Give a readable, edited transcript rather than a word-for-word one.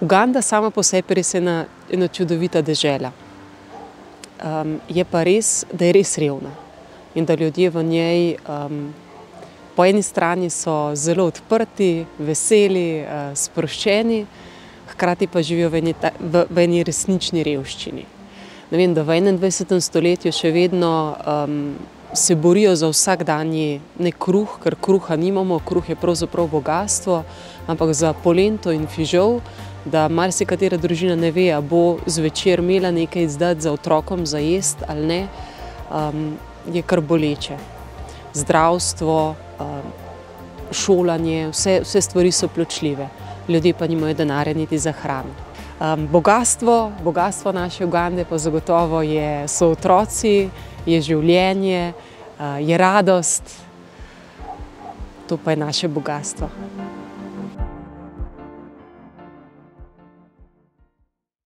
Uganda sama po sebi res ena čudovita dežela. Je pa res, da je res revna in da ljudje v njej po eni strani so zelo odprti, veseli, sproščeni, hkrati pa živijo v eni resnični revščini. Ne vem, da v 21. stoletju še vedno se borijo za vsakdanji kruh, ker kruha nimamo, kruh je pravzaprav bogastvo, ampak za polento in fižol, da marsikatera družina ne ve, a bo zvečer imela nekaj izdati za otrokom za jest ali ne, je kar boleče. Zdravstvo, šolanje, vse stvari so plačljive, ljudje pa nimajo denarja niti za hrano. Bogastvo naše Ugande pa zagotovo so otroci, je življenje, je radost, to pa je naše bogastvo.